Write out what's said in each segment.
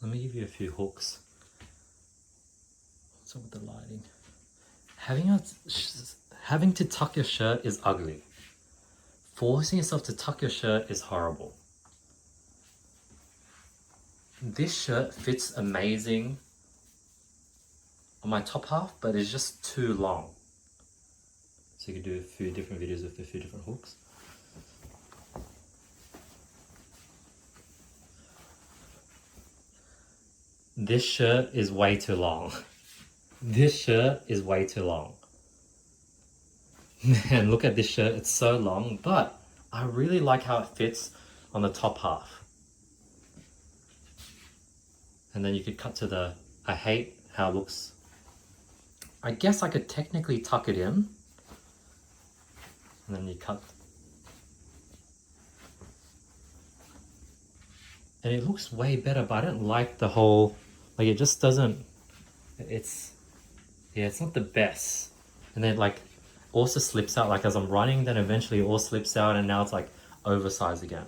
let me give you a few hooks. What's up with the lighting? Having to tuck your shirt is ugly. Forcing yourself to tuck your shirt is horrible. This shirt fits amazing on my top half, but it's just too long. So you could do a few different videos with a few different hooks. This shirt is way too long. This shirt is way too long. Man, look at this shirt, it's so long, but I really like how it fits on the top half. And then you could cut to the, I hate how it looks. I guess I could technically tuck it in. And then you cut. And it looks way better, but I don't like the whole, like it just doesn't, it's not the best. And then like also slips out, like as I'm running, then eventually it all slips out and now it's like oversized again.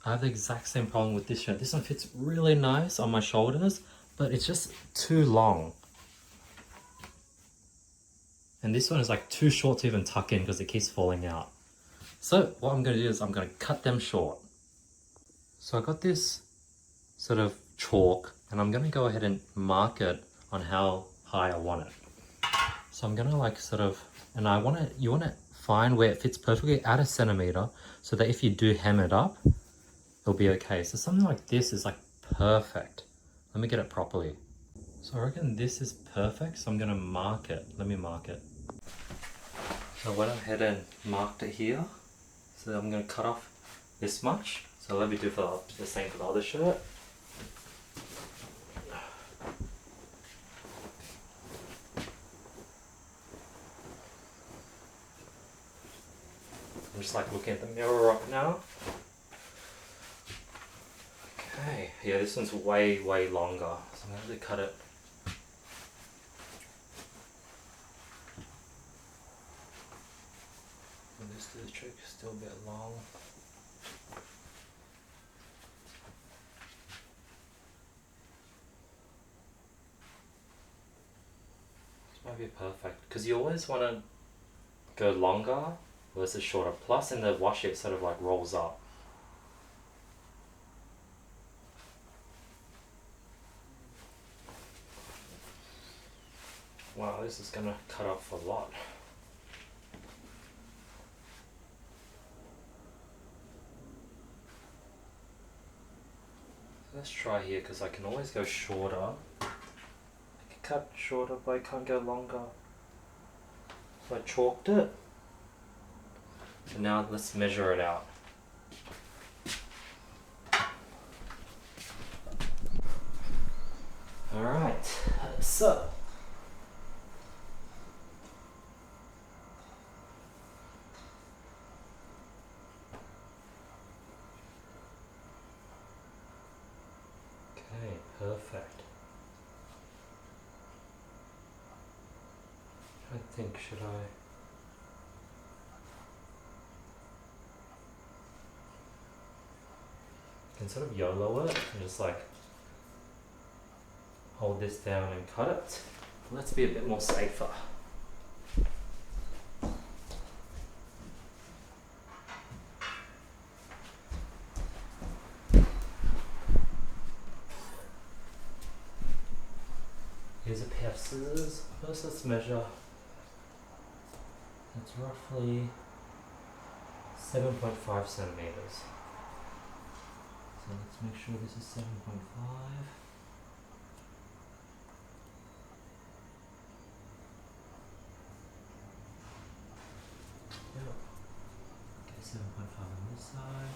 I have the exact same problem with this shirt. This one fits really nice on my shoulders, but it's just too long. And this one is like too short to even tuck in because it keeps falling out. So what I'm going to do is I'm going to cut them short. So I got this sort of chalk and I'm going to go ahead and mark it on how high I want it. So I'm going to like sort of, and you want to find where it fits perfectly at 1 centimeter so that if you do hem it up, it'll be okay. So something like this is like perfect. Let me get it properly. So I reckon this is perfect. So I'm going to mark it. Let me mark it. So I went ahead and marked it here. So I'm going to cut off this much. So let me do the same for the other shirt. I'm just like looking at the mirror right now. Okay, yeah, this one's way longer. So I'm going to cut it. And this do the trick, still a bit long. This might be perfect because you always want to go longer versus shorter. Plus in the washi it sort of like rolls up. Wow, this is gonna cut off a lot. Let's try here because I can always go shorter. I can cut shorter but I can't go longer. So I chalked it. And now let's measure it out. Alright, so okay, perfect. I think, should I? I can sort of YOLO it and just like hold this down and cut it. Let's be a bit more safer. Here's a pair of scissors. First let's measure. That's roughly 7.5 centimeters. So let's make sure this is 7.5. Yep. Okay, 7.5 on this side.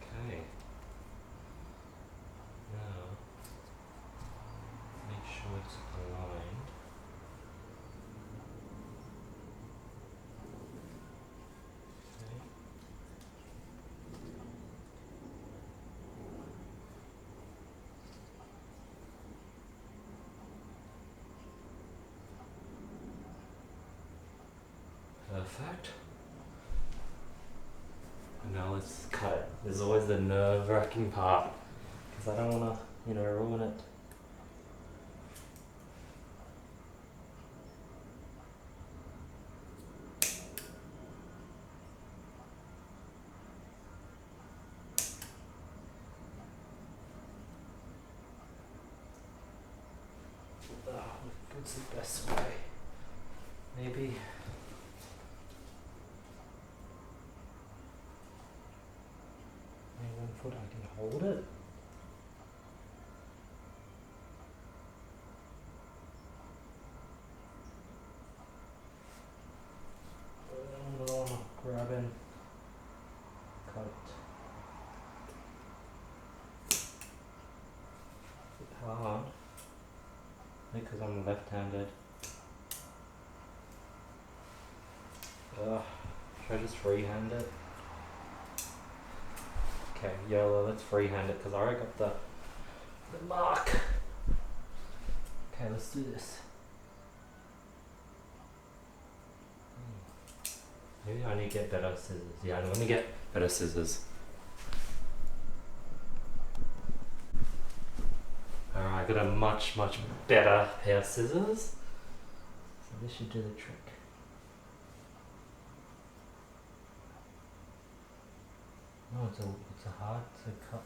Okay. Now, make sure it's aligned. Okay. Perfect. now let's cut it. There's always the nerve-wracking part because I don't want to, ruin it. What's the best way? Maybe. Maybe 1 foot I can hold it. Grab and cut. It's hard because I'm left-handed. Should I just freehand it? Okay, YOLO, let's freehand it because I already got the mark. Okay, let's do this. Maybe I need to get better scissors. Yeah, let me get better scissors. Alright, I got a much better pair of scissors. So this should do the trick. Oh, it's a hard to cut.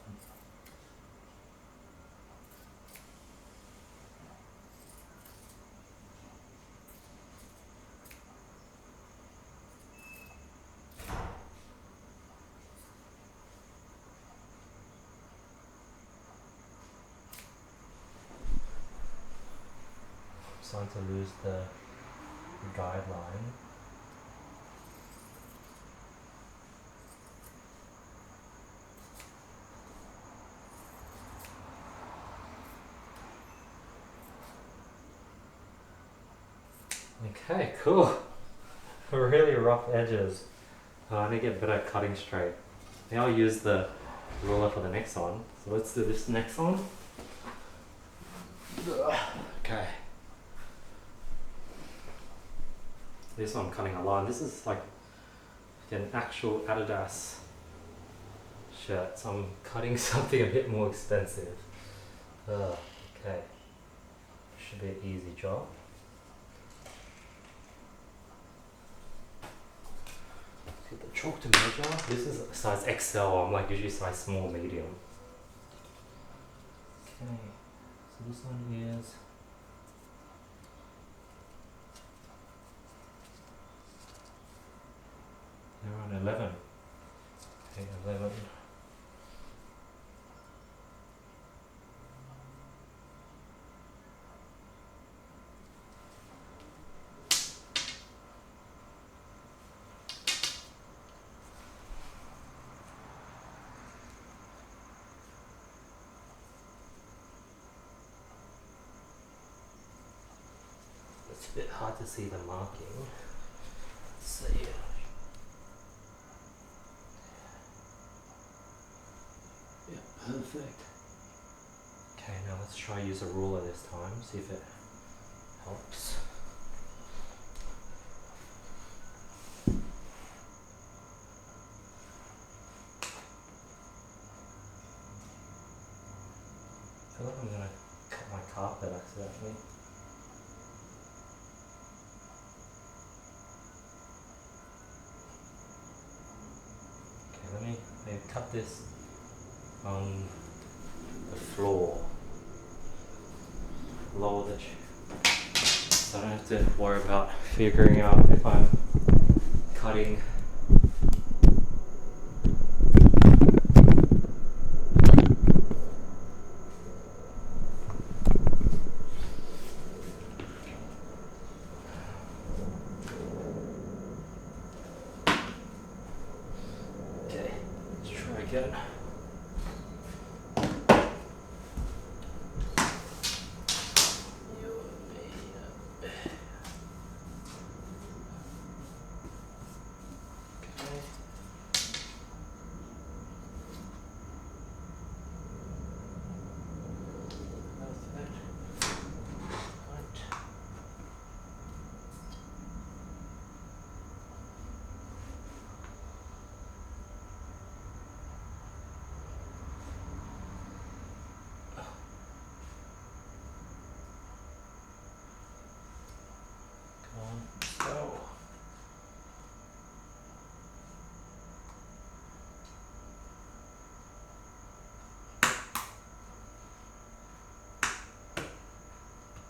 I'm starting to lose the guideline. Okay, cool. Really rough edges. I need to get better at cutting straight. Now I'll use the ruler for the next one. So let's do this next one. Okay. This one I'm cutting a line. This is like an actual Adidas shirt. So I'm cutting something a bit more expensive. Okay. Should be an easy job. Get the chalk to measure. This is size XL. I'm like usually size small, medium. Okay, so this one is around 11. Okay, 11. It's a bit hard to see the marking. Let's see. Yeah, perfect. Okay, now let's try use a ruler this time, see if it helps. I feel like I'm gonna cut my carpet accidentally. Let me cut this on the floor, lower the chair, so I don't have to worry about figuring out if I'm cutting. Okay, let's try again.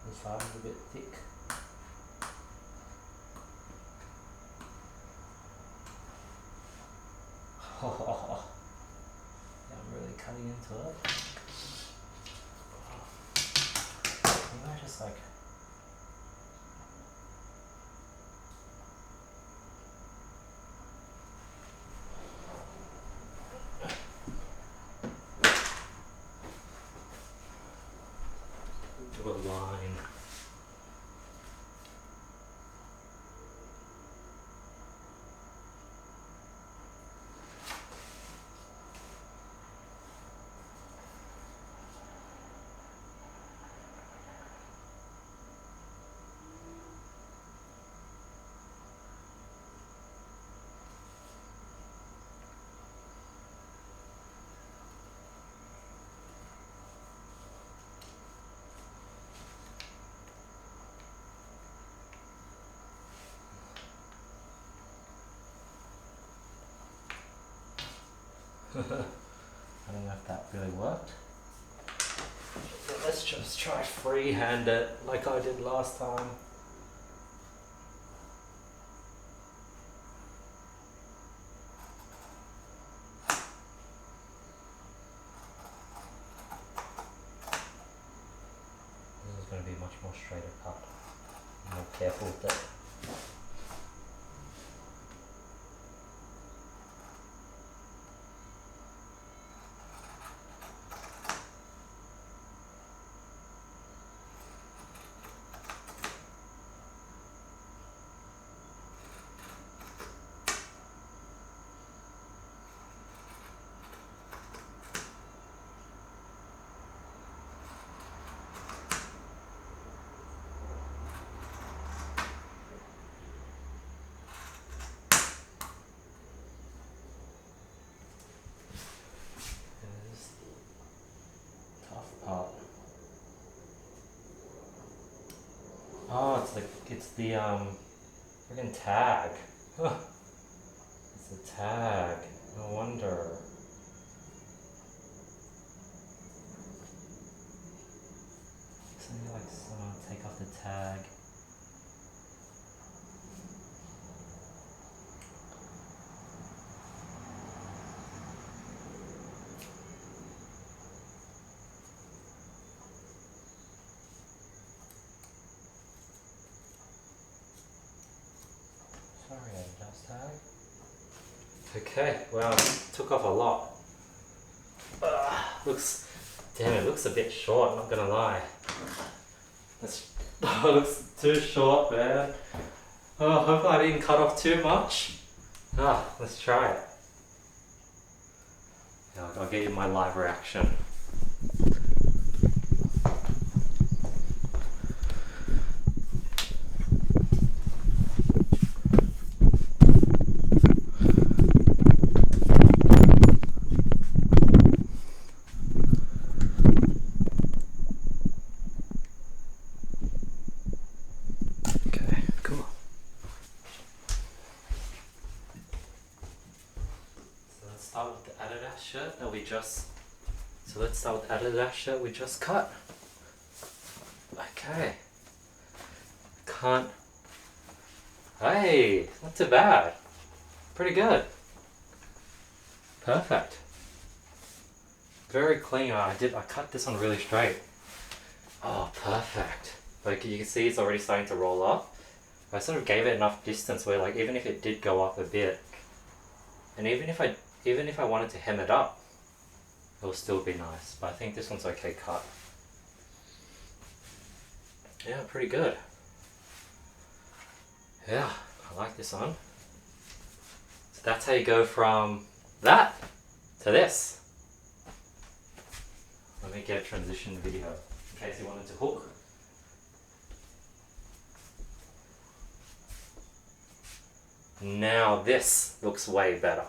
Inside is a bit thick. Oh, yeah, I'm really cutting into it. You know, just like do a line. I don't know if that really worked. But let's just try freehand it like I did last time. This is going to be a much more straighter cut. I'm more careful with it. This is the tough part. Oh, it's the friggin' tag. It's the tag. No wonder. So you like take off the tag. Sorry, Adidas tag. Okay, well, took off a lot. Damn, it looks a bit short, not gonna lie. Looks too short, man. Oh, hopefully I didn't cut off too much. Let's try it. Yeah, I'll get you my live reaction. Okay, cool. So let's start with the Adidas shirt that we just. So let's start with Adidas shirt we just cut. Okay. Can't. Hey, not too bad. Pretty good. Perfect. Very clean. I cut this one really straight. Oh, perfect. Like you can see it's already starting to roll up. I sort of gave it enough distance where like even if it did go up a bit, and even if I wanted to hem it up, it'll still be nice. But I think this one's okay cut. Yeah, pretty good. Yeah, I like this one. So that's how you go from that to this. Let me get a transition video in case you wanted to hook. Now this looks way better.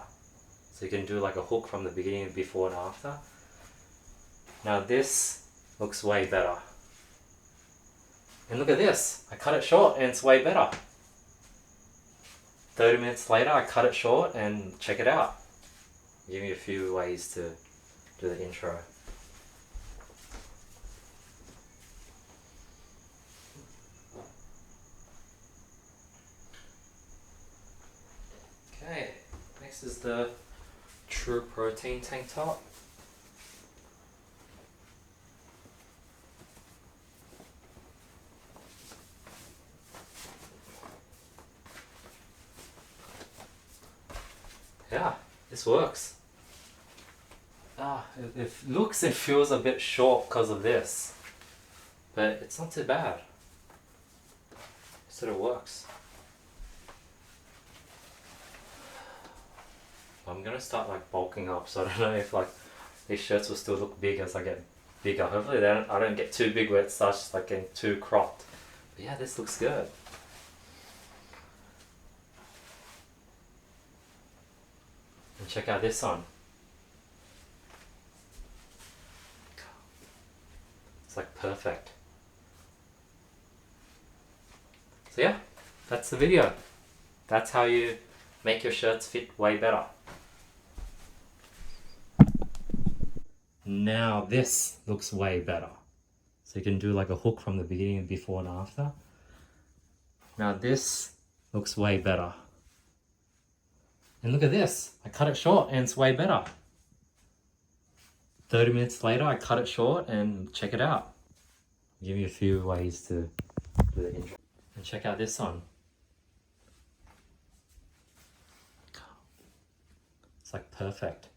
So you can do like a hook from the beginning, before and after. Now this looks way better. And look at this, I cut it short and it's way better. 30 minutes later I cut it short and check it out. Give me a few ways to do the intro. Next is the True Protein tank top. Yeah, this works. It looks and feels a bit short because of this, but it's not too bad. It sort of works. I'm gonna start like bulking up, so I don't know if like these shirts will still look big as I get bigger. Hopefully I don't get too big where it starts like getting too cropped. But yeah, this looks good. And check out this one. It's like perfect. So yeah, that's the video. That's how you make your shirts fit way better. Now this looks way better. So you can do like a hook from the beginning, before and after. Now this looks way better. And look at this, I cut it short and it's way better. 30 minutes later, I cut it short and check it out. I'll give you a few ways to do the intro. And check out this one. It's like perfect.